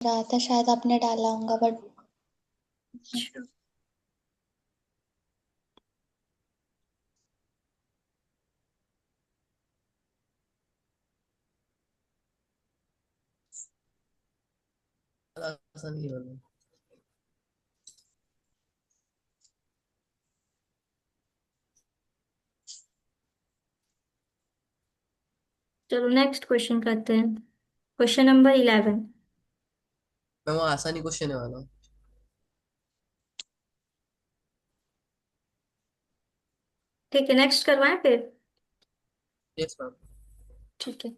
रहा था, शायद आपने डाला होगा बट आसान ही वाला। चलो नेक्स्ट क्वेश्चन करते हैं। Question number 11। मैं वो आसानी क्वेश्चन है वाला। ठीक है, नेक्स्ट करवाएं फिर। Yes ma'am. ठीक है।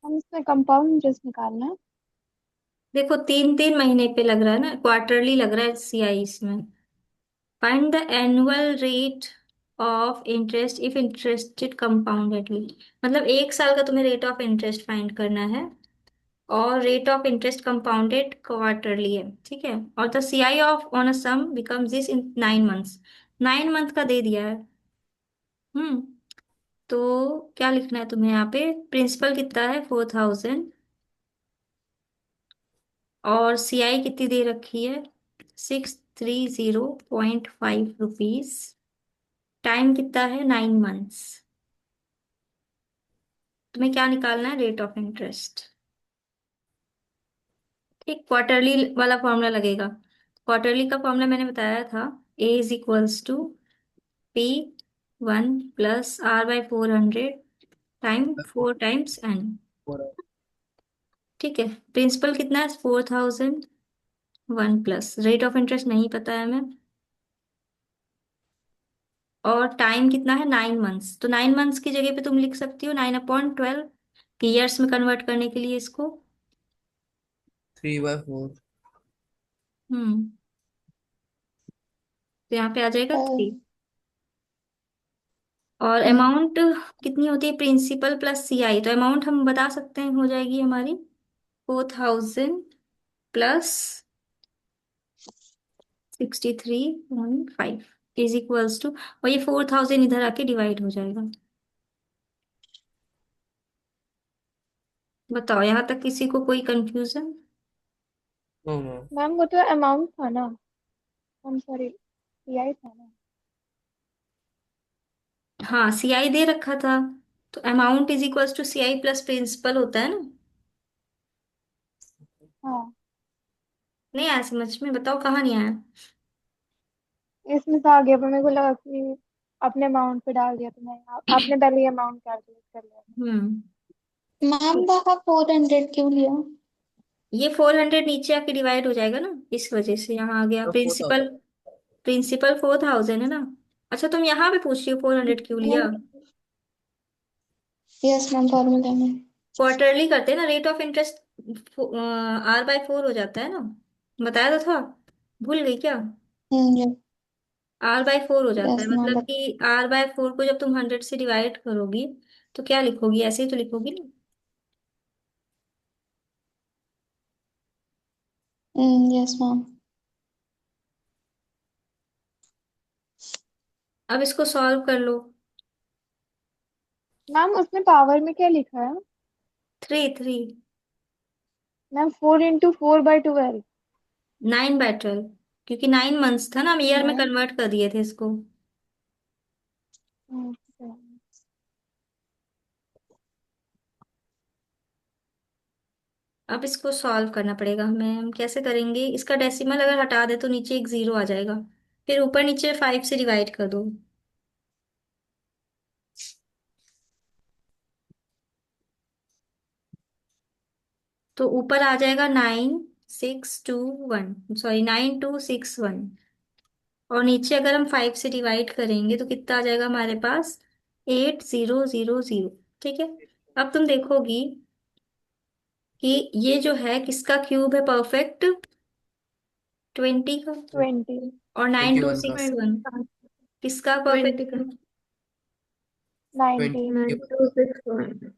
हम इसमें कंपाउंड इंटरेस्ट निकालना है। देखो 3 3 महीने पे लग रहा है ना, क्वार्टरली लग रहा है सीआई इसमें। Find the annual rate of interest if interested compoundedly. मतलब 1 साल का तुम्हें रेट ऑफ इंटरेस्ट फाइंड करना है, और rate of interest compounded quarterly है, ठीक है। और the CI of on a some becomes this in 9 months. 9 month का दे दिया है। हम्म। तो क्या लिखना है तुम्हें यहाँ पे? प्रिंसिपल कितना है? 4000। और सीआई कितनी दे रखी है? 630.5 रुपीज। टाइम कितना है? 9 मंथ्स। तुम्हें क्या निकालना है? Rate of interest. ठीक, क्वार्टरली वाला फॉर्मूला लगेगा। क्वार्टरली का फॉर्मूला मैंने बताया था। A is equals to P1 + R/400 time 4 times N। ठीक है। प्रिंसिपल कितना है? 4000। One plus rate of interest नहीं पता है हमें। और टाइम कितना है? 9 मंथ्स। तो 9 मंथ्स की जगह पे तुम लिख सकती हो 9/12। ईयर्स में कन्वर्ट करने के लिए इसको। 3/4। हम्म। तो यहाँ पे आ जाएगा ओ 3। और अमाउंट कितनी होती है? Principal plus CI. तो अमाउंट हम बता सकते हैं, हो जाएगी हमारी 4000 + 63.5 इज इक्वल्स टू, और ये 4000 इधर आके डिवाइड हो जाएगा। बताओ, यहाँ तक किसी को कोई कंफ्यूजन? No no. मैम वो तो अमाउंट था ना। हम सॉरी, सीआई था ना। हाँ, सीआई दे रखा था। तो amount is equals to CI plus principal होता है ना। हाँ, नहीं आया समझ में? बताओ कहाँ नहीं आया। इसमें से आ गया पर मेरे को लगा कि अपने अमाउंट पे डाल दिया तो मैं आपने पहले ही अमाउंट कैलकुलेट कर लिया था। हम्म। मैम वहाँ 400 क्यों लिया? ये 400 नीचे आके डिवाइड हो जाएगा ना, इस वजह से यहाँ आ गया तो प्रिंसिपल। 4000। प्रिंसिपल 4000 है ना। अच्छा, तुम यहाँ पे पूछ रही हो 400 क्यों लिया? यस मैम, फॉर्मूला में। क्वार्टरली करते हैं ना, रेट ऑफ इंटरेस्ट R/4 हो जाता है ना। बताया तो था, भूल गई क्या? R/4 हो जाता है, यस मैम मतलब बट कि R/4 को जब तुम 100 से डिवाइड करोगी तो क्या लिखोगी? ऐसे ही तो लिखोगी ना। Yes ma'am. अब इसको सॉल्व कर लो। मैम उसमें पावर में क्या लिखा है? 3 3। मैम 4 × 4/12। 9/12, क्योंकि 9 मंथ्स था ना, हम ईयर में नहीं। कन्वर्ट कर दिए थे इसको। अच्छा। अब इसको सॉल्व करना पड़ेगा हमें। हम कैसे करेंगे? इसका डेसिमल अगर हटा दे तो नीचे एक जीरो आ जाएगा। फिर ऊपर नीचे 5 से डिवाइड कर दो। तो ऊपर आ जाएगा 9621, सॉरी 9261। और नीचे अगर हम 5 से डिवाइड करेंगे तो कितना आ जाएगा हमारे पास? 8000। ठीक है। अब तुम देखोगी कि ये जो है किसका क्यूब है? परफेक्ट 20 का। 20। और नाइन टू 21 का। सिक्स वन किसका 20 का। परफेक्ट? 19। 21। 9261।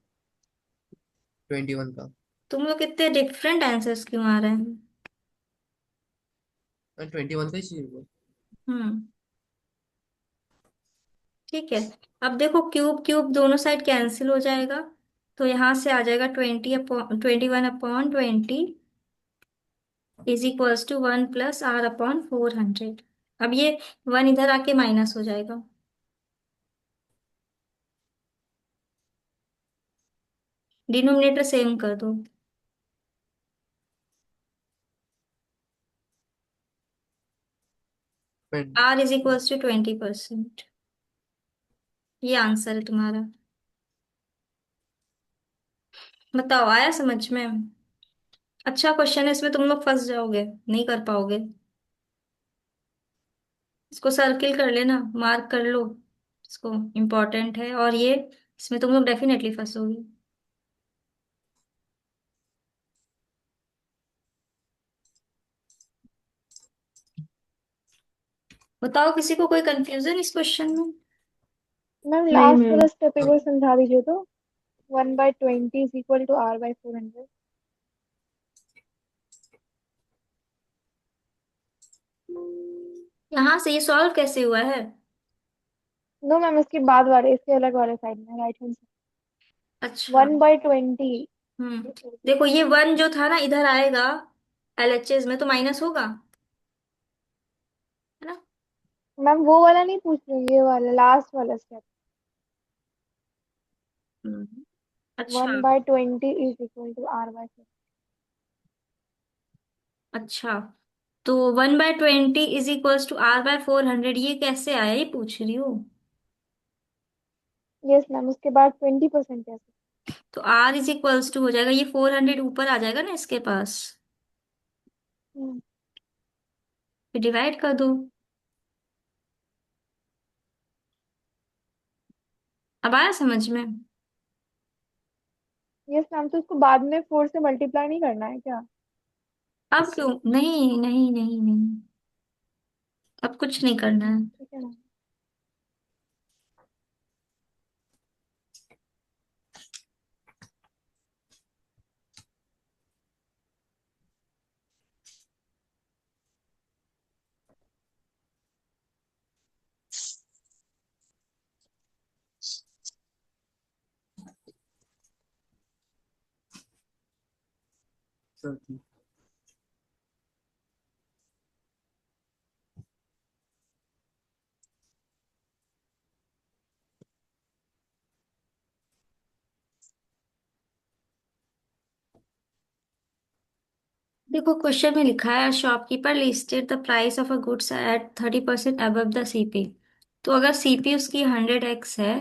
21 का। तुम लोग कितने डिफरेंट आंसर्स क्यों आ रहे हैं? 21 का ही चाहिए वो। हम्म। ठीक है। अब देखो, क्यूब क्यूब दोनों साइड कैंसिल हो जाएगा, तो यहाँ से आ जाएगा 21/20 इज इक्वल्स टू 1 + r/400। अब ये 1 इधर आके माइनस हो जाएगा। डिनोमिनेटर सेम कर दो। r is equals to 20%। ये आंसर है तुम्हारा। बताओ, आया समझ में? अच्छा क्वेश्चन है, इसमें तुम लोग फंस जाओगे, नहीं कर पाओगे। इसको सर्किल कर लेना, मार्क कर लो इसको, इम्पोर्टेंट है। और ये, इसमें तुम लोग डेफिनेटली फंसोगे। बताओ, किसी को कोई कंफ्यूजन इस क्वेश्चन में? मैम नहीं लास्ट नहीं। वाला स्टेप एक बार समझा दीजिए तो। 1/20 इज इक्वल टू r/400। यहाँ से ये सॉल्व कैसे हुआ है? नो मैम, इसके बाद वाले, इसके अलग वाले साइड में, राइट हैंड साइड। अच्छा। 1/20। देखो, ये 1 जो था ना, इधर आएगा LHS में तो माइनस होगा, है ना? मैम वो वाला नहीं पूछ रही, ये वाला लास्ट वाला स्टेप। हम्म, अच्छा। 1/20 इज इक्वल टू r/4। अच्छा, तो 1/20 इज इक्वल्स टू r/400, ये कैसे आया, ये पूछ रही हूँ। यस मैम, उसके बाद 20% कैसे? तो r इज इक्वल्स टू हो जाएगा, ये 400 ऊपर आ जाएगा ना इसके पास, फिर डिवाइड कर दो। अब आया समझ में? यस मैम, तो उसको बाद में 4 से मल्टीप्लाई नहीं करना है क्या? अब क्यों? नहीं नहीं नहीं नहीं, अब कुछ नहीं करना है। ठीक है मैम। चलो ठीक। देखो, क्वेश्चन में लिखा है shopkeeper listed the price of a goods at 30% above the CP। तो अगर CP उसकी 100x है,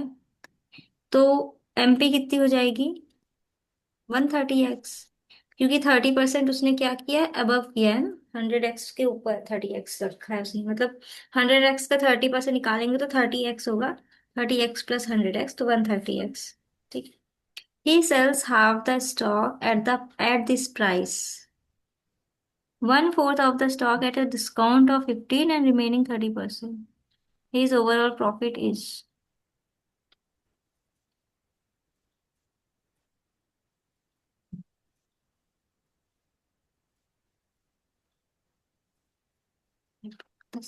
तो MP कितनी हो जाएगी? 130x। क्योंकि 30% उसने क्या किया है, अबव किया है ना, 100x के ऊपर 30x रखा है उसने, मतलब 100x का 30% निकालेंगे तो 30x होगा। 30x + 100x तो 130x। ठीक। He sells half the stock at this price, 1/4 of the stock at a discount of 15 and remaining 30%. His overall profit is,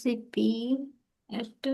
CP at,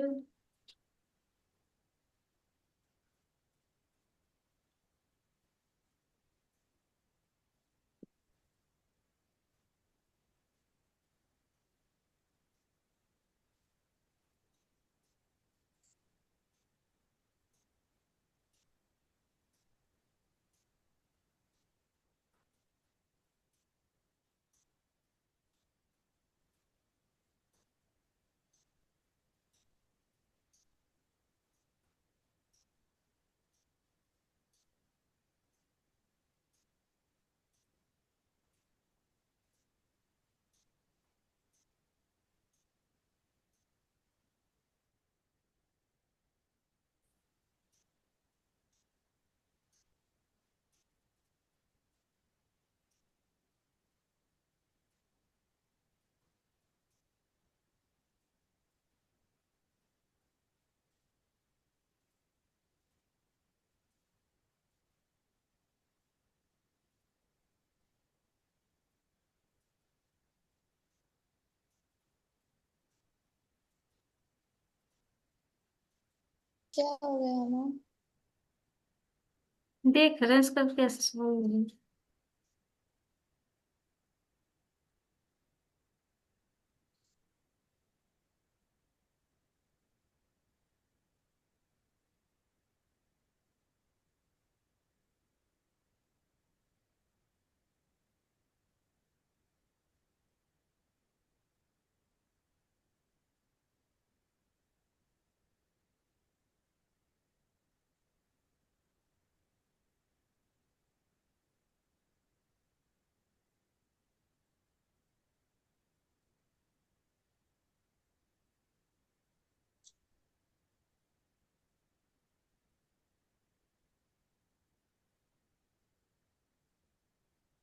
क्या हो गया मैम? देख रहे हैं इसका कैसे solve होगा।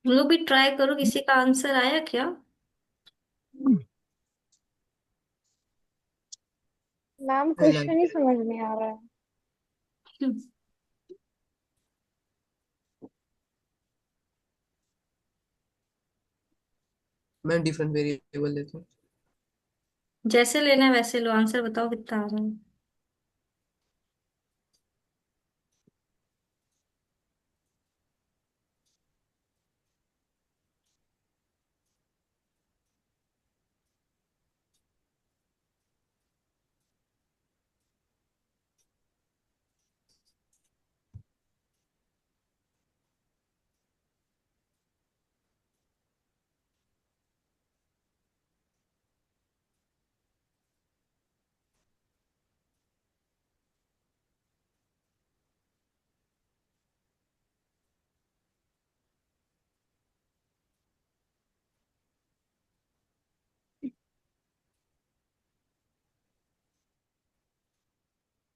तुम लोग भी ट्राई करो, किसी का आंसर आया क्या? मैम लाइन क्वेश्चन ही समझ नहीं आ रहा है। हम्म, मैं डिफरेंट वेरिएबल लेता हूँ। जैसे लेना है वैसे लो, आंसर बताओ कितना आ रहा है।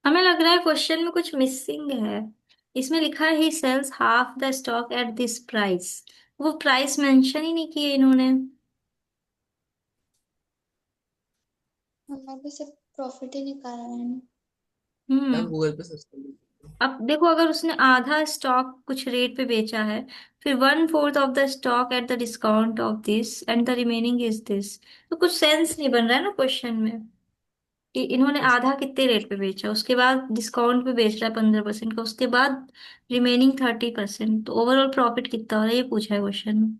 हमें लग रहा है क्वेश्चन में कुछ मिसिंग है। इसमें लिखा है he sells half the stock at this price. वो प्राइस मेंशन ही नहीं किए इन्होंने। हमें भी सिर्फ प्रॉफिट ही निकालना है ना। मैम हम्म। गूगल पे सर्च कर लीजिए। अब देखो, अगर उसने आधा स्टॉक कुछ रेट पे बेचा है, फिर 1/4 of the stock at the discount of this and the remaining is this, तो कुछ सेंस नहीं बन रहा है ना क्वेश्चन में कि इन्होंने यस आधा कितने रेट पे बेचा, उसके बाद डिस्काउंट पे बेच रहा है 15% का, उसके बाद रिमेनिंग 30%, तो ओवरऑल प्रॉफिट कितना हो रहा है ये पूछा है क्वेश्चन में।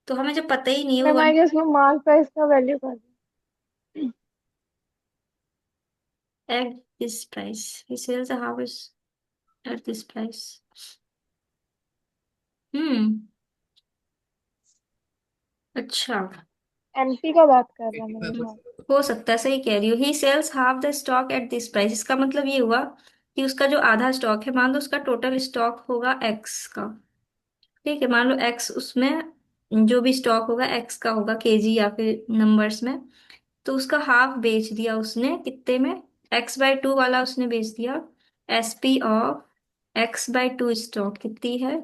तो हमें जब पता ही नहीं है वो मैम आई वन। गेस वो मार्क प्राइस का वैल्यू कर रहे at this price he sells the house at this price. Hmm. अच्छा। हैं। एमपी का बात कर रहा है एट्टी मेरे फाइव ख्याल। परसेंट हो सकता है, सही कह रही हो, he sells half the stock at this price, इसका मतलब ये हुआ कि उसका जो आधा स्टॉक है, मान लो उसका टोटल स्टॉक होगा एक्स का। ठीक है, मान लो एक्स, उसमें जो भी स्टॉक होगा एक्स का होगा, केजी या फिर नंबर्स में। तो उसका हाफ बेच दिया उसने कितने में, x/2 वाला उसने बेच दिया। एसपी ऑफ x/2 स्टॉक कितनी है,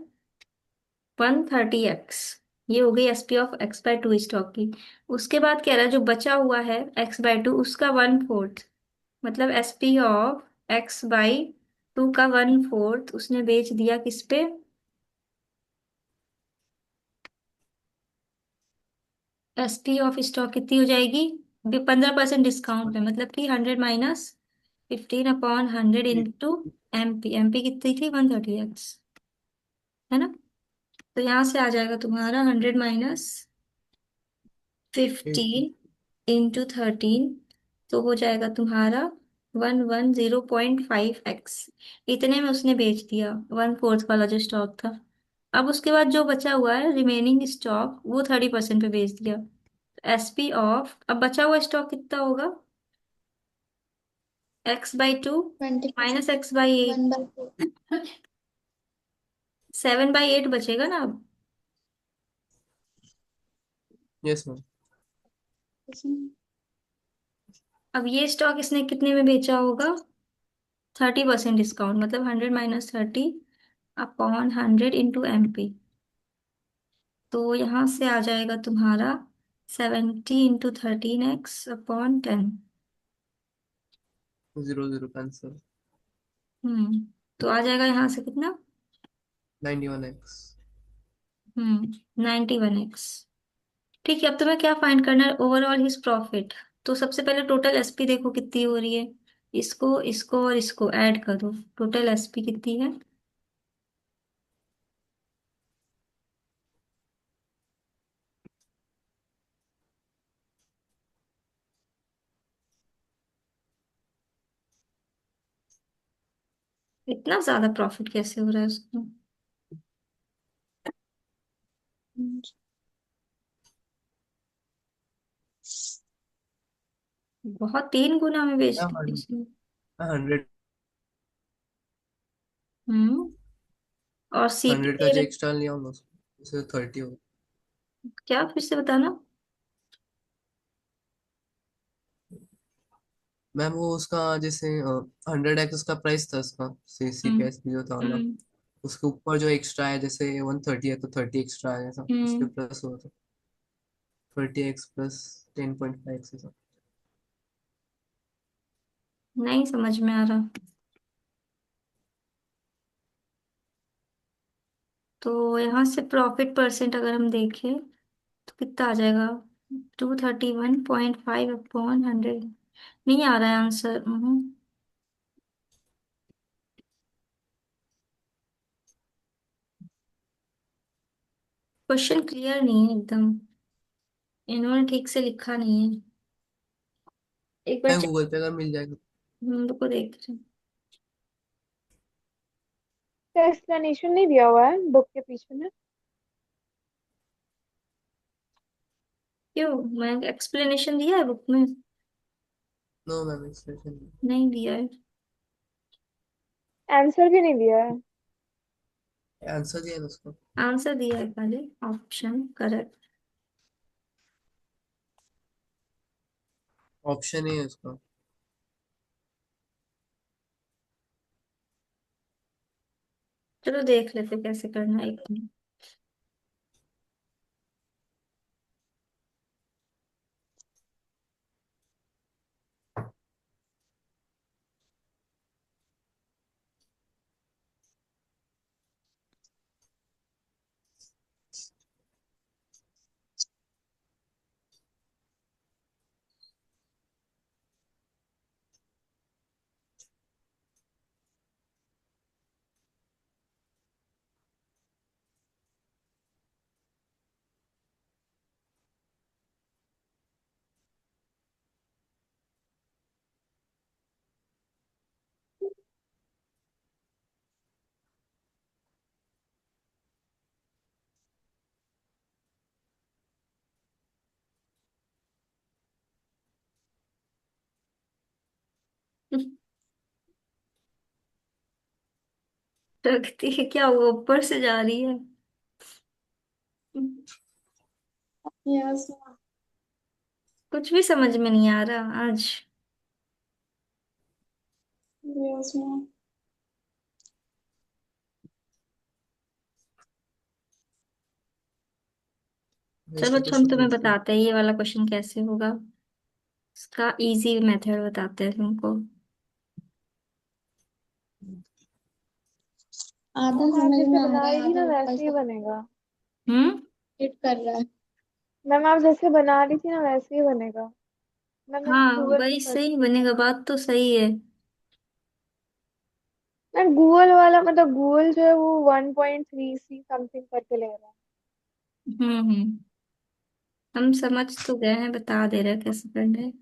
130x। ये हो गई एसपी ऑफ x/2 स्टॉक की। उसके बाद कह रहा है जो बचा हुआ है x/2 उसका 1/4, मतलब एसपी ऑफ x/2 का 1/4 उसने बेच दिया किस पे, एसपी ऑफ स्टॉक कितनी हो जाएगी, 15% डिस्काउंट पे, मतलब कि 100 - 15/100 इंटू एमपी। एमपी कितनी थी, 130x, है ना। तो यहाँ से आ जाएगा तुम्हारा 100 - 15 इंटू 13, तो हो जाएगा तुम्हारा 110.5x। इतने में उसने बेच दिया 1/4 वाला जो स्टॉक था। अब उसके बाद जो बचा हुआ है रिमेनिंग स्टॉक, वो 30% पे बेच दिया। एसपी ऑफ, अब बचा हुआ स्टॉक कितना होगा, x/2 20%। Minus x/8। 1/4। 7/8 बचेगा ना अब। Yes ma'am. अब ये स्टॉक इसने कितने में बेचा होगा, 30% डिस्काउंट, मतलब 100 - 30/100 इंटू एमपी। तो यहाँ से आ जाएगा तुम्हारा 70 × 13x/10। 00 का आंसर। तो आ जाएगा यहाँ से कितना, 91x। 91x। ठीक है, अब तुम्हें क्या फाइंड करना है, ओवरऑल हिज प्रॉफिट। तो सबसे पहले टोटल एसपी देखो कितनी हो रही है, इसको इसको और इसको ऐड कर दो, टोटल एसपी कितनी है? इतना ज्यादा प्रॉफिट कैसे हो रहा है उसको? बहुत 3 गुना में बेच दिया इसने। 100 हम्म। और सीपी 100 का दे जो रहे, एक्स्ट्रा लिया हूँ उसको, उसे 30 हो। क्या फिर से बताना। मैम वो उसका जैसे 100x उसका प्राइस था उसका, सी हम्म। का एसपी जो था वाला, हम्म। उसके ऊपर जो एक्स्ट्रा है जैसे 130 है तो 30 एक्स्ट्रा है ऐसा, उसके हम्म। प्लस हुआ था 30x प्लस 10.5 ऐसा। नहीं समझ में आ रहा। तो यहाँ से प्रॉफिट परसेंट अगर हम देखें तो कितना आ जाएगा? 231.5/100। नहीं आ रहा है आंसर। क्वेश्चन क्लियर नहीं है एकदम, इन्होंने ठीक से लिखा नहीं है। एक बार मैं चेक। गूगल पे अगर मिल जाएगा। रुको देख रहे हैं। तो एक्सप्लेनेशन नहीं दिया हुआ है बुक के पीछे में। क्यों, मैं एक्सप्लेनेशन दिया है बुक में? नो मैम, एक्सप्रेशन नहीं। नहीं दिया है। आंसर भी नहीं दिया है। आंसर दिया है ना उसका। आंसर दिया है खाली, ऑप्शन करेक्ट। ऑप्शन ही है उसका। चलो देख लेते कैसे करना है, एक मिनट। रखती है क्या, वो ऊपर से जा रही है? यस कुछ भी समझ में नहीं आ रहा आज। Yes ma'am. चलो नेक्स्ट अच्छा, हम क्वेश्चन तुम्हें पूछते हैं। बताते हैं ये वाला क्वेश्चन कैसे होगा। इसका इजी मेथड बताते हैं तुमको। आधा मैम आप समझ जैसे में आ बना रहा है, रही थी आधा ना ऊपर वैसे ही से बनेगा। हम्म। हिट कर रहा है। मैम आप जैसे बना रही थी ना वैसे ही बनेगा। मैंने हाँ गूगल पे वही सर्च सही किया। बनेगा, बात तो सही है। मैम गूगल वाला मतलब गूगल जो है वो 1.3C समथिंग करके ले रहा है। हम्म। हम समझ तो गए हैं, बता दे रहे हैं कैसे करना है।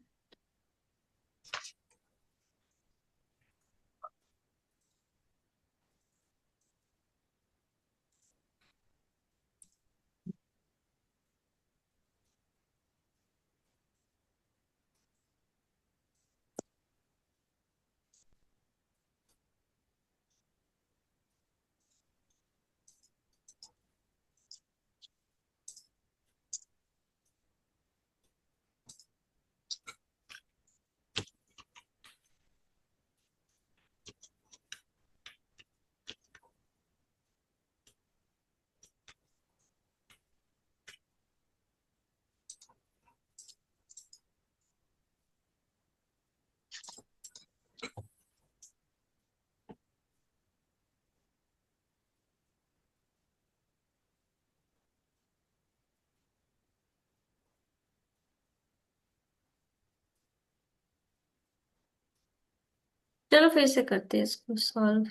चलो फिर से करते हैं इसको सॉल्व।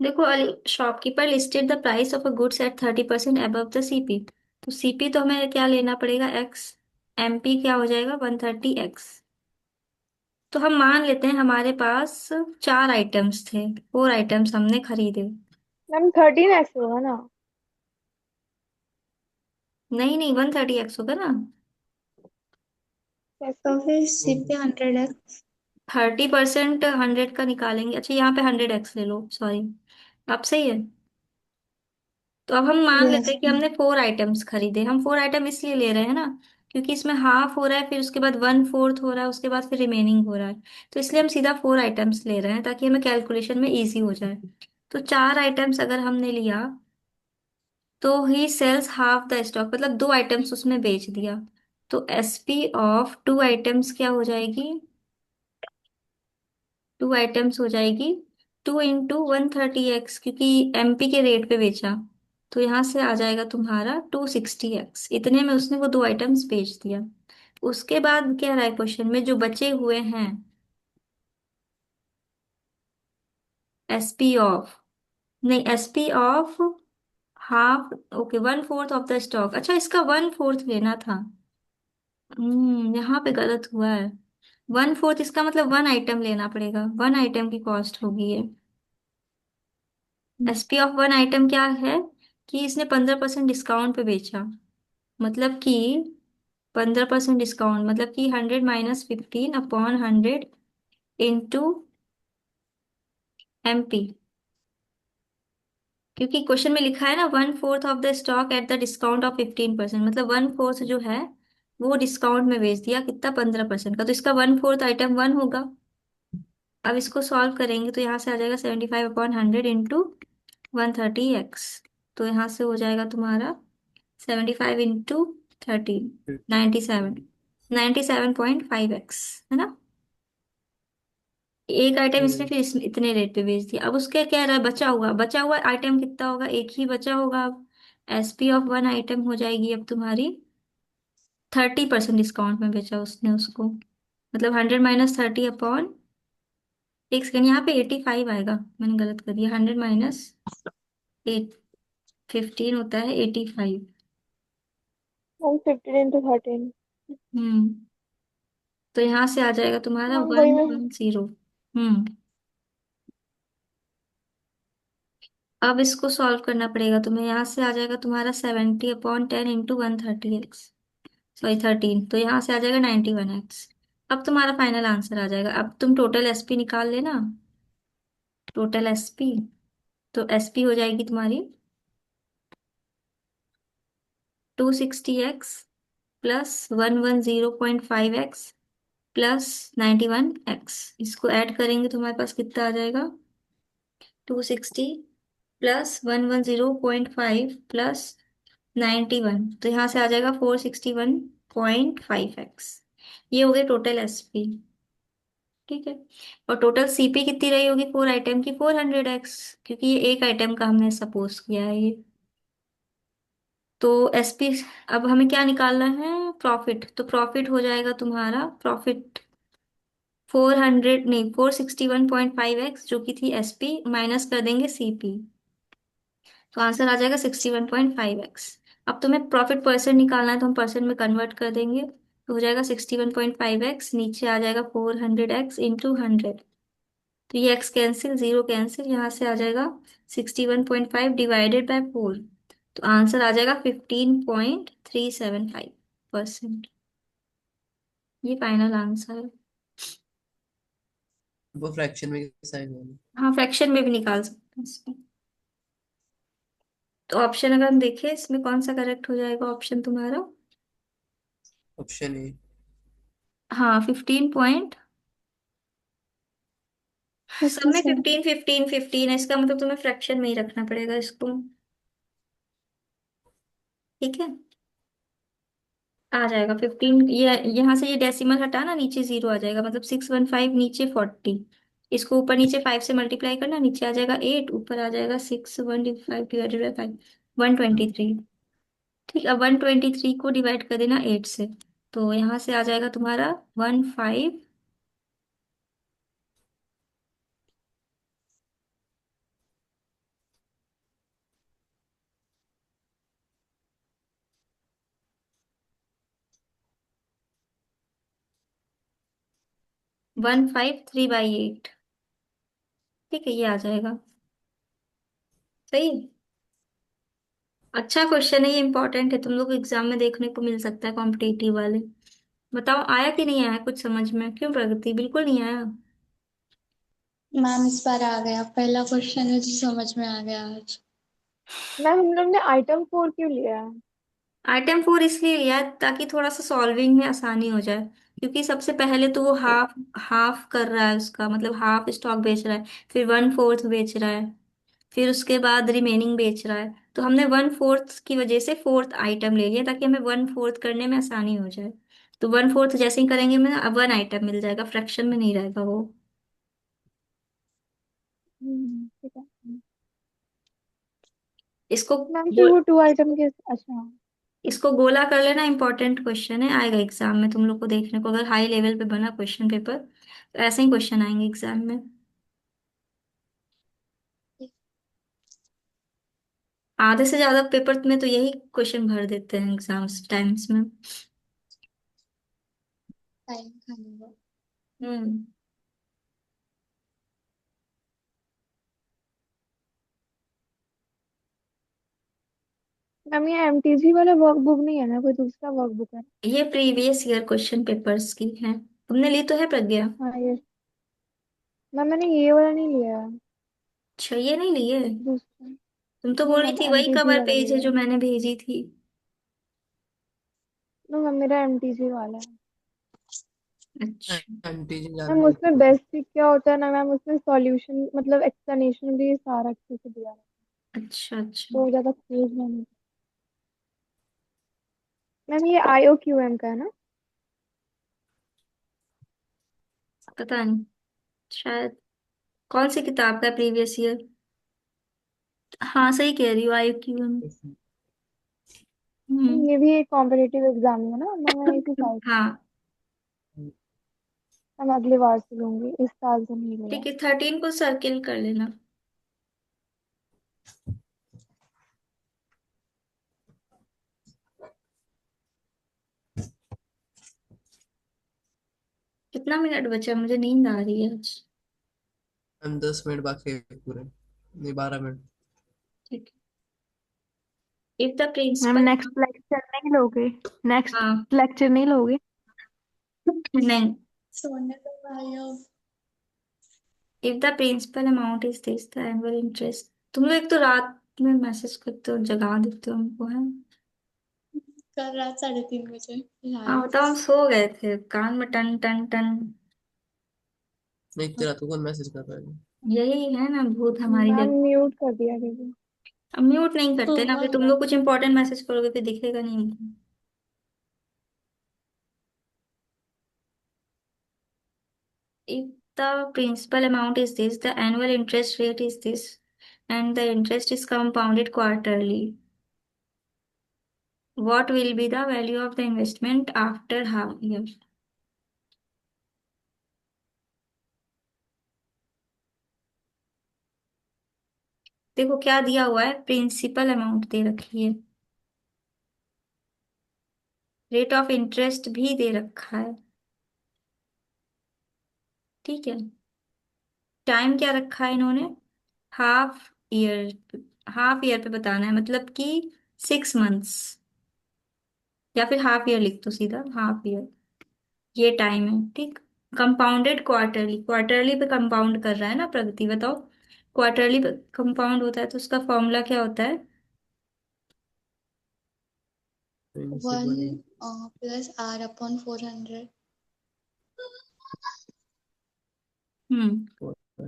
देखो, shopkeeper listed the price of a goods at 30% above the CP. तो सीपी तो हमें क्या लेना पड़ेगा, एक्स। एमपी क्या हो जाएगा, 130x। तो हम मान लेते हैं हमारे पास 4 आइटम्स थे, 4 आइटम्स हमने खरीदे। मैम 13x होगा ना? नहीं नहीं, 130x होगा ना। तो फिर सी पे 100x। 30% 100 का निकालेंगे, अच्छा यहाँ पे 100x ले लो, सॉरी। अब सही है। तो अब हम मान लेते यस। हैं कि हमने 4 आइटम्स खरीदे। हम 4 आइटम इसलिए ले रहे हैं ना, क्योंकि इसमें हाफ हो रहा है, फिर उसके बाद 1/4 हो रहा है, उसके बाद फिर रिमेनिंग हो रहा है। तो इसलिए हम सीधा 4 आइटम्स ले रहे हैं ताकि हमें कैलकुलेशन में इजी हो जाए। तो 4 आइटम्स अगर हमने लिया तो ही सेल्स हाफ द स्टॉक, मतलब 2 आइटम्स उसमें बेच दिया। तो एसपी ऑफ 2 आइटम्स क्या हो जाएगी, 2 आइटम्स हो जाएगी 2 × 130x, क्योंकि एमपी के रेट पे बेचा। तो यहाँ से आ जाएगा तुम्हारा 260x। इतने में उसने वो 2 आइटम्स बेच दिया। उसके बाद क्या रहा है क्वेश्चन में, जो बचे हुए हैं एसपी ऑफ, नहीं SP of half, okay 1/4 of the stock. अच्छा, इसका 1/4 लेना था। यहाँ पे गलत हुआ है। 1/4 इसका मतलब 1 आइटम लेना पड़ेगा, 1 आइटम की कॉस्ट होगी ये। एसपी ऑफ 1 आइटम क्या है, कि इसने 15% डिस्काउंट पे बेचा। मतलब कि 15% डिस्काउंट मतलब कि 100 - 15/100 इंटू एमपी। क्योंकि क्वेश्चन में लिखा है ना 1/4 of the stock at the discount of 15%, मतलब 1/4 जो है वो डिस्काउंट में बेच दिया, कितना, 15% का। तो इसका 1/4 आइटम 1 होगा। अब इसको सॉल्व करेंगे तो यहाँ से आ जाएगा 75/100 इंटू 130x। तो यहाँ से हो जाएगा तुम्हारा 75 × 13, 97, 97.5x, है ना। एक आइटम इसने फिर इतने रेट पे बेच दिया। अब उसके क्या रहा, बचा हुआ आइटम कितना होगा, एक ही बचा होगा। अब एसपी ऑफ 1 आइटम हो जाएगी अब तुम्हारी 30% डिस्काउंट में बेचा उसने उसको, मतलब 100 - 30 अपॉन, एक सेकंड, यहाँ पे 85 आएगा, मैंने गलत कर दिया। 100 - 15 होता है 85। मैम 15 × 13। हम्म। तो यहाँ से आ जाएगा तुम्हारा हाँ वही वन मैम। वन जीरो हम्म। अब इसको सॉल्व करना पड़ेगा तुम्हें। यहाँ से आ जाएगा तुम्हारा 70/10 इंटू 130x, सॉरी 13। तो यहाँ से आ जाएगा 91x। अब तुम्हारा फाइनल आंसर आ जाएगा। अब तुम टोटल एसपी निकाल लेना, टोटल एसपी। तो एसपी हो जाएगी तुम्हारी 260x plus 110.5x plus 91x। इसको ऐड करेंगे तो हमारे पास कितना आ जाएगा, 260 प्लस 110.5 प्लस 91। तो यहाँ से आ जाएगा 461.5x। ये हो गए टोटल एसपी। ठीक है। और टोटल सीपी कितनी रही होगी 4 आइटम की, 400x, क्योंकि ये एक आइटम का हमने सपोज किया है ये। तो एसपी, अब हमें क्या निकालना है, प्रॉफिट। तो प्रॉफिट हो जाएगा तुम्हारा, प्रॉफिट 400 नहीं 461.5x जो कि थी एसपी, माइनस कर देंगे सीपी। तो आंसर आ जाएगा 61.5x। अब तुम्हें प्रॉफिट परसेंट निकालना है तो हम परसेंट में कन्वर्ट कर देंगे। तो हो जाएगा 61.5x, नीचे आ जाएगा 400x इंटू 100। तो ये x कैंसिल, जीरो कैंसिल, यहाँ से आ जाएगा 61.5 डिवाइडेड बाय 4। तो आंसर आ जाएगा 15.375%। ये फाइनल आंसर है। वो फ्रैक्शन में साइन होगा। हाँ, फ्रैक्शन में भी निकाल सकते हैं इसमें। तो ऑप्शन अगर हम देखें इसमें कौन सा करेक्ट हो जाएगा, ऑप्शन तुम्हारा, ऑप्शन ए। हाँ 15 सब में 57। 15 15 15 है, इसका मतलब तुम्हें फ्रैक्शन में ही रखना पड़ेगा इसको। ठीक है, आ जाएगा 15। ये यहाँ से ये डेसिमल हटाना, नीचे जीरो आ जाएगा, मतलब 615 नीचे 40। इसको ऊपर नीचे 5 से मल्टीप्लाई करना, नीचे आ जाएगा 8, ऊपर आ जाएगा 615 डिवाइडेड बाई 5, 123। ठीक है, 123 को डिवाइड कर देना 8 से। तो यहाँ से आ जाएगा तुम्हारा 15। 153/8। ठीक है, ये आ जाएगा। सही। अच्छा क्वेश्चन है ये, इंपॉर्टेंट है, तुम लोग एग्जाम में देखने को मिल सकता है, कॉम्पिटिटिव वाले। बताओ आया कि नहीं आया कुछ समझ में? क्यों प्रगति, बिल्कुल नहीं आया? मैम इस बार आ गया, पहला क्वेश्चन है जो समझ में आ गया आज। मैम हम लोग ने आइटम 4 क्यों लिया है? आइटम 4 इसलिए लिया है ताकि थोड़ा सा सॉल्विंग में आसानी हो जाए। क्योंकि सबसे पहले तो वो हाफ हाफ कर रहा है उसका, मतलब हाफ स्टॉक बेच रहा है, फिर 1/4 बेच रहा है, फिर उसके बाद रिमेनिंग बेच रहा है। तो हमने 1/4 की वजह से फोर्थ आइटम ले लिया ताकि हमें 1/4 करने में आसानी हो जाए। तो 1/4 जैसे ही करेंगे मैं, अब 1 आइटम मिल जाएगा, फ्रैक्शन में नहीं रहेगा वो। ठीक है। इसको मैम फिर गोल वो 2 आइटम के, अच्छा। इसको गोला कर लेना, इंपॉर्टेंट क्वेश्चन है, आएगा एग्जाम में तुम लोग को देखने को, अगर हाई लेवल पे बना क्वेश्चन पेपर तो ऐसे ही क्वेश्चन आएंगे एग्जाम में। आधे से ज्यादा पेपर में तो यही क्वेश्चन भर देते हैं एग्जाम्स टाइम्स में। टाइम खाने को। हम्म। मैम ये एमटीजी वाला वर्कबुक नहीं है ना, कोई दूसरा वर्कबुक है? ये प्रीवियस ईयर क्वेश्चन पेपर्स की है, तुमने ली तो है प्रज्ञा? हाँ ये। मैम मैंने ये वाला नहीं लिया है, अच्छा, ये नहीं लिए? दूसरा। तुम तो नो बोल रही मैम, थी वही एमटीजी कवर वाला पेज है लिया जो है। मैंने भेजी थी। नो मैम, मेरा एमटीजी वाला है। अच्छा आंटी जी मैम जानते हैं उसमें बेस्ट क्या होता है ना मैम, उसमें सॉल्यूशन मतलब एक्सप्लेनेशन भी सारा अच्छे से दिया है, अच्छा। अच्छा, तो ज्यादा खोज नहीं। मैम ये IOQM का है ना? पता नहीं, शायद। कौन सी किताब का प्रीवियस ईयर? हाँ सही कह रही हो, IQM। हम्म। ये भी एक कॉम्पिटिटिव एग्जाम है ना, मैं इसी साल से। हाँ मैं अगली बार से लूंगी, इस साल से नहीं लिया। ठीक है, 13 को सर्किल कर लेना। कितना मिनट बचा? मुझे नींद आ रही है आज। हम 10 मिनट बाकी है पूरे, नहीं 12 मिनट। ठीक है, if the ma'am principal. Next lecture नहीं लोगे? नेक्स्ट हाँ। लेक्चर नहीं लोगे? नहीं। सोने तो भाई अब। If the principal amount is this the annual interest. तुम लोग एक तो रात में मैसेज करते हो, जगा देते हो हमको, है? कल रात 3:30 बजे हाँ लाइव। बताओ, हम सो गए थे, कान में टन टन टन। नहीं तेरा तो कौन मैसेज कर रहा है? यही है ना भूत हमारी मैम जगह। म्यूट कर दिया दीजिए। अब म्यूट नहीं करते ना, फिर तुम सुबह लोग कुछ इंपॉर्टेंट मैसेज करोगे फिर दिखेगा नहीं हमको। If the principal amount is this, the annual interest rate is this, and the interest is compounded quarterly, what will be the value of the investment after half year? देखो क्या दिया हुआ है, प्रिंसिपल अमाउंट दे रखी है, rate of interest भी दे रखा है। ठीक है, टाइम क्या रखा है इन्होंने? Half year. हाफ ईयर पे बताना है, मतलब कि 6 मंथ्स, या फिर हाफ ईयर लिख दो सीधा, हाफ ईयर ये टाइम है। ठीक। कंपाउंडेड क्वार्टरली, क्वार्टरली पे कंपाउंड कर रहा है ना प्रगति, बताओ। क्वार्टरली पे कंपाउंड होता है तो उसका फॉर्मूला क्या होता है? One principal plus R/400।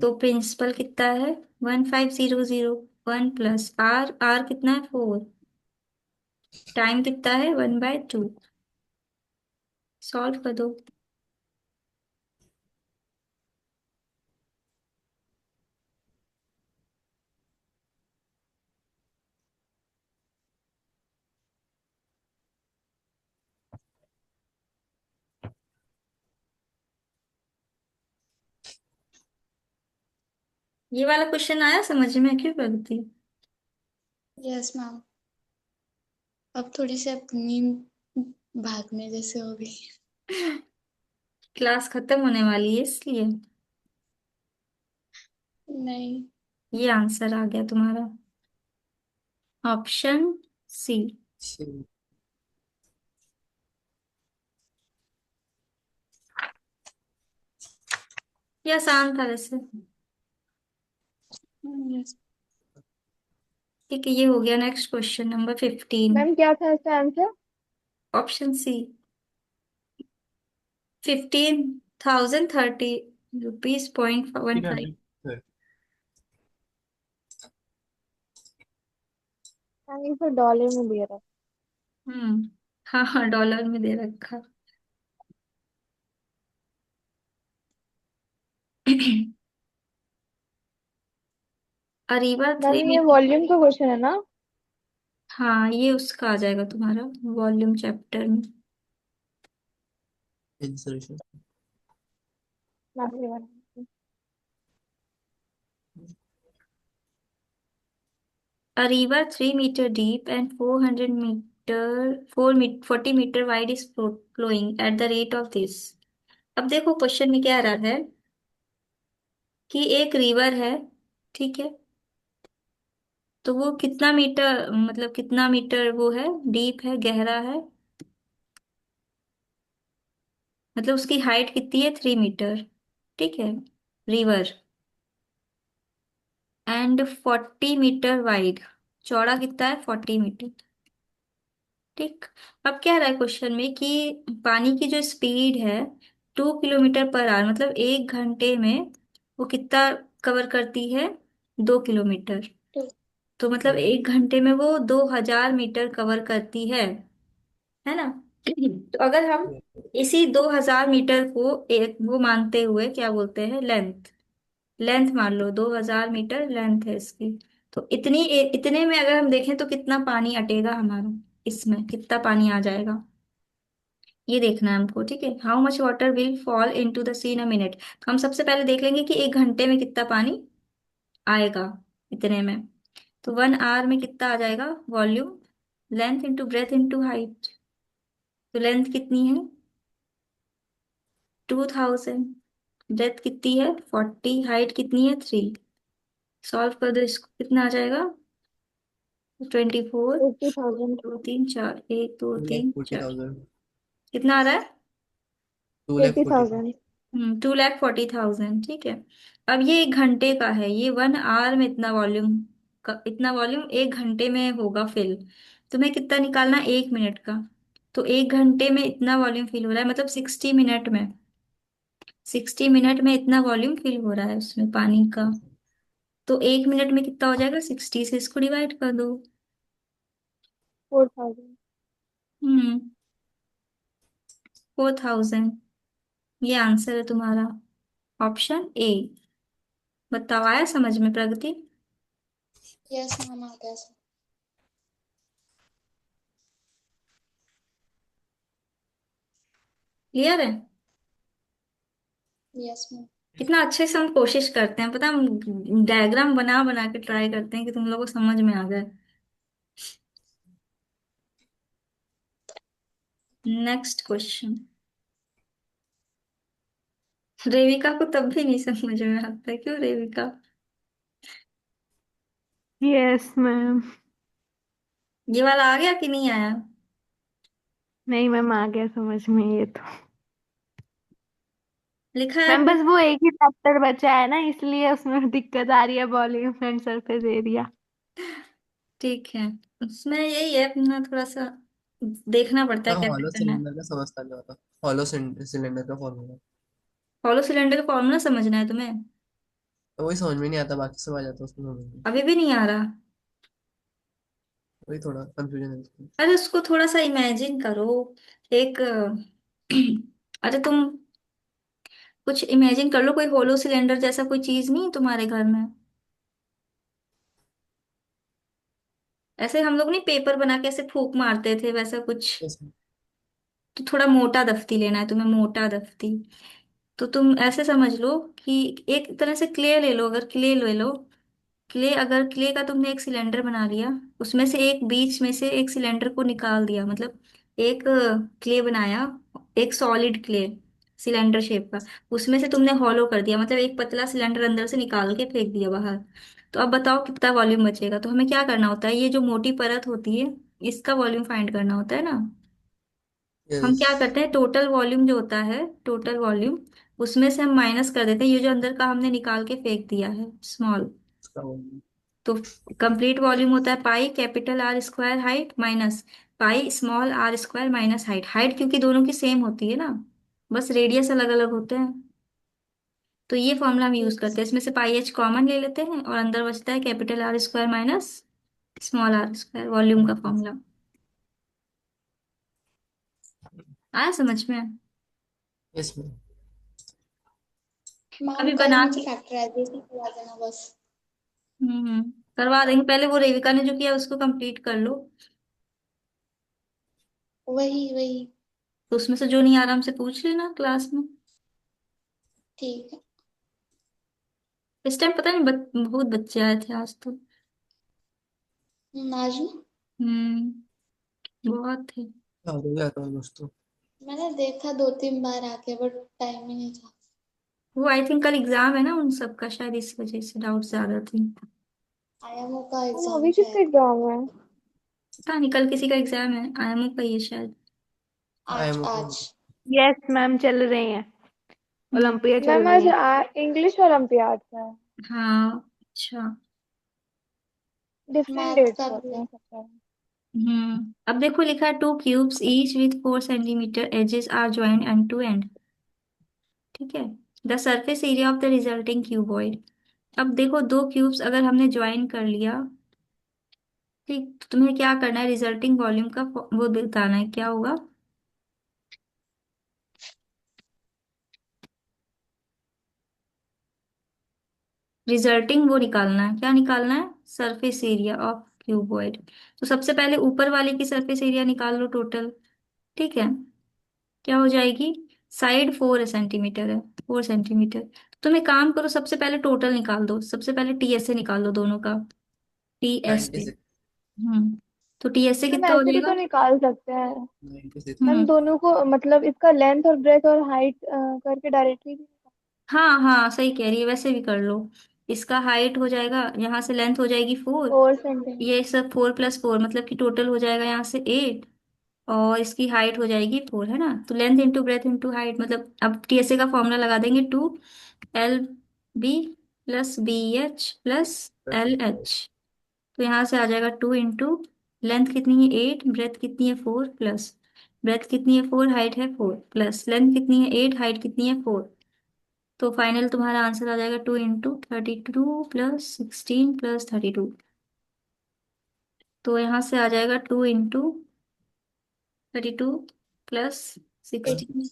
तो प्रिंसिपल कितना है? 1500। 1 प्लस आर कितना है? 4। टाइम कितना है? 1/2। सॉल्व कर दो। ये वाला क्वेश्चन आया समझ में क्यों प्रगति? Yes ma'am. अब थोड़ी सी अपनी भागने जैसे हो गई। क्लास खत्म होने वाली है इसलिए। नहीं। ये आंसर आ गया तुम्हारा, ऑप्शन सी। छी, ये आसान था वैसे। यस। ठीक है, ये हो गया। Next question number 15। मैम क्या था इसका answer? Option C, 15,030 rupees 0.15। 300। Ma'am ये तो डॉलर में दे रहा है। हम्म। हाँ हाँ, डॉलर में दे रखा। अरीबा थ्री मैम ये में। वॉल्यूम का क्वेश्चन है ना? हाँ, ये उसका आ जाएगा तुम्हारा वॉल्यूम चैप्टर में। इंसुलेशन। मैम ये वाला। A river 3 meter deep and 40 meter wide is flowing at the rate of this। अब देखो क्वेश्चन में क्या आ रहा है कि एक रिवर है, ठीक है, तो वो कितना मीटर, मतलब कितना मीटर वो है, डीप है, गहरा है, मतलब उसकी हाइट कितनी है, 3 मीटर, ठीक है, रिवर। एंड 40 मीटर वाइड, चौड़ा कितना है, 40 मीटर। ठीक। अब क्या रहा है क्वेश्चन में कि पानी की जो स्पीड है 2 किलोमीटर पर आवर, मतलब 1 घंटे में वो कितना कवर करती है, 2 किलोमीटर। तो तो मतलब 1 घंटे में वो 2,000 मीटर कवर करती है ना। तो अगर हम इसी 2,000 मीटर को एक वो मानते हुए, क्या बोलते हैं, लेंथ, लेंथ मान लो 2,000 मीटर लेंथ है इसकी। तो इतने में अगर हम देखें तो कितना पानी अटेगा हमारा, इसमें कितना पानी आ जाएगा, ये देखना है हमको। ठीक है, how much water will fall into the sea in a minute. तो हम सबसे पहले देख लेंगे कि 1 घंटे में कितना पानी आएगा इतने में। तो 1 आवर में कितना आ जाएगा volume, length into breadth into height. तो लेंथ कितनी है, 2,000, ब्रेथ कितनी है 40, हाइट कितनी है 3। सॉल्व कर दो इसको, कितना आ जाएगा, 24। 80,000। 2 3 4, 1 2 3 4, 2,40,000। कितना आ रहा है, 2,40,000। 80,000। 2,40,000, ठीक है। अब ये 1 घंटे का है, ये 1 आवर में इतना वॉल्यूम का, इतना वॉल्यूम 1 घंटे में होगा फिल। तुम्हें कितना निकालना है, 1 मिनट का। तो 1 घंटे में इतना वॉल्यूम फिल हो रहा है, मतलब 60 मिनट में, 60 मिनट में इतना वॉल्यूम फिल हो रहा है उसमें पानी का। तो 1 मिनट में कितना हो जाएगा, 60 से इसको डिवाइड कर दो। 4,000। हम्म, 4,000। ये आंसर है तुम्हारा, ऑप्शन ए। बताओ, आया समझ में प्रगति? यस मैम, आ गया सर। क्लियर है? Yes ma'am. कितना अच्छे से हम कोशिश करते हैं, पता है, हम डायग्राम बना बना के ट्राई करते हैं कि तुम लोगों को समझ में आ जाए। Next question. रेविका को तब भी नहीं समझ में आता, क्यों रेविका? Yes ma'am. ये वाला आ गया कि नहीं आया? नहीं मैम, आ गया समझ में ये तो। लिखा है मैम अपने। बस वो एक ही चैप्टर बचा है ना, इसलिए उसमें दिक्कत आ रही है, वॉल्यूम फ्रंट सरफेस एरिया। ठीक है, उसमें यही है अपना, थोड़ा सा देखना पड़ता है हाँ, कैसे हॉलो करना है। सिलेंडर का समझता नहीं होता। हॉलो सिलेंडर का फॉर्मूला। हॉलो सिलेंडर का फॉर्मूला समझना है तुम्हें? तो वही समझ में नहीं आता, बाकी सब आ जाता है उसमें समझ में। अभी भी नहीं आ रहा? वही थोड़ा कंफ्यूजन है उसमें। अरे उसको थोड़ा सा इमेजिन करो, एक अरे तुम कुछ इमेजिन कर लो, कोई होलो सिलेंडर जैसा कोई चीज नहीं है तुम्हारे घर में? ऐसे हम लोग नहीं पेपर बना के ऐसे फूक मारते थे, वैसा कुछ। जैसे तो थोड़ा मोटा दफ्ती लेना है तुम्हें, मोटा दफ्ती। तो तुम ऐसे समझ लो कि एक तरह से क्ले ले लो, अगर क्ले ले लो, अगर क्ले का तुमने एक सिलेंडर बना लिया, उसमें से एक बीच में से एक सिलेंडर को निकाल दिया, मतलब एक क्ले बनाया, एक सॉलिड क्ले सिलेंडर शेप का, उसमें से तुमने हॉलो कर दिया, मतलब एक पतला सिलेंडर अंदर से निकाल के फेंक दिया बाहर। तो अब बताओ कितना वॉल्यूम बचेगा। तो हमें क्या करना होता है, ये जो मोटी परत होती है इसका वॉल्यूम फाइंड करना होता है ना। हम यस। क्या करते हैं, टोटल वॉल्यूम जो होता है, टोटल वॉल्यूम, उसमें से हम माइनस कर देते हैं ये जो अंदर का हमने निकाल के फेंक दिया है स्मॉल। तो कंप्लीट वॉल्यूम होता है pi capital R square height minus pi small r square minus height. Height क्योंकि दोनों की सेम होती है ना, बस रेडियस अलग अलग होते हैं। तो ये फॉर्मूला हम यूज करते हैं, इसमें से पाई एच कॉमन ले लेते हैं और अंदर बचता है capital R square minus small r square, volume का फॉर्मूला। आया समझ में? Yes ma'am. मैम अभी कल बना मुझे के फैक्टराइजेशन करवा देना बस। करवा देंगे, पहले वो रेविका ने जो किया उसको कंप्लीट कर लो। वही वही। तो उसमें से जो नहीं आराम से पूछ लेना क्लास में। ठीक है। इस टाइम पता नहीं बहुत बच्चे आए थे आज तो। आज ना हम्म, बहुत थे। हो गया था ऑलमोस्ट तो। मैंने देखा 2-3 बार आके, बट टाइम ही नहीं था। वो आई थिंक कल एग्जाम है ना उन सबका, शायद इस वजह से डाउट ज्यादा थी। आईएमओ का वो एग्जाम अभी किसका शायद। एग्जाम है? पता नहीं कल किसी का एग्जाम है, आईएमओ का ही है शायद। आई आज एम ओके। आज। यस मैम, चल रही हैं, हम्म, ओलंपिया चल मैम रही आज है। इंग्लिश ओलंपियाड है। हाँ अच्छा। डिफरेंट मैथ डेट्स का होते भी हैं है। सबका। अब देखो लिखा है 2 cubes each with 4 centimetre edges are joint end to end. ठीक है, the surface area of the resulting cuboid. अब देखो दो क्यूब्स अगर हमने ज्वाइन कर लिया, ठीक, तो तुम्हें क्या करना है, रिजल्टिंग वॉल्यूम का वो बताना है क्या होगा। रिजल्टिंग वो निकालना है, क्या निकालना है, सरफेस एरिया ऑफ क्यूबॉइड। तो सबसे पहले ऊपर वाले की सरफेस एरिया निकाल लो टोटल। ठीक है, क्या हो जाएगी, साइड 4 सेंटीमीटर है, 4 सेंटीमीटर। तुम एक काम करो, सबसे पहले टोटल निकाल दो, सबसे पहले टीएसए निकाल लो दोनों का। टीएसए। 96। तो टीएसए मैम कितना हो ऐसे भी तो जाएगा। निकाल सकते हैं। 96। मैम हम्म, दोनों को मतलब इसका लेंथ और ब्रेथ और हाइट करके डायरेक्टली हाँ हाँ सही कह रही है, वैसे भी कर लो। इसका हाइट हो जाएगा, यहाँ से लेंथ हो जाएगी 4, 4 सेंटीमीटर। ये सब 4 + 4 मतलब कि टोटल हो जाएगा यहाँ से 8, और इसकी हाइट हो जाएगी 4, है ना। तो length into breadth into height, मतलब अब टीएसए का फॉर्मूला लगा देंगे, 2LB plus BH plus LH। तो यहाँ से आ जाएगा 2 इंटू लेंथ कितनी है 8, ब्रेथ कितनी है 4 प्लस ब्रेथ कितनी है 4, हाइट है 4 प्लस लेंथ कितनी है 8, हाइट कितनी है 4। तो फाइनल तुम्हारा आंसर आ जाएगा 2 इंटू 32 प्लस 16 प्लस 32। तो यहाँ से आ जाएगा 2 इंटू 32 प्लस 16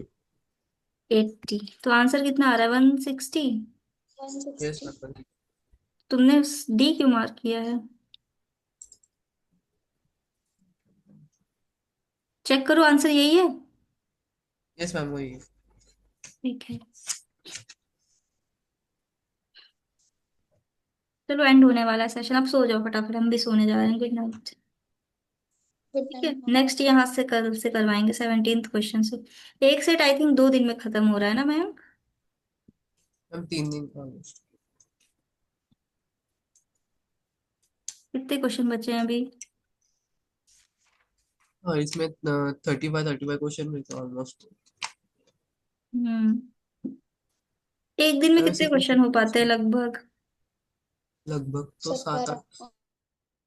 80। तो आंसर कितना आ रहा है, 160। यस 160। मैम। तुमने डी क्यों मार्क किया है, चेक करो आंसर यही है। यस मैम वही है। ठीक है, चलो एंड होने वाला है सेशन, अब सो जाओ फटाफट, हम भी सोने जा रहे हैं, गुड नाइट। गुड ठीक है, नाइट मैम। नेक्स्ट यहाँ से कल से करवाएंगे 17th क्वेश्चन से। एक सेट आई थिंक 2 दिन में खत्म हो रहा है ना मैम। मैम 3 दिन ऑलमोस्ट। कितने क्वेश्चन बचे हैं अभी। हाँ इसमें 35 क्वेश्चन में तो ऑलमोस्ट। हम्म, एक दिन में मैम कितने ऐसे क्वेश्चन हो पाते हैं लगभग। लगभग तो 7 8। 17।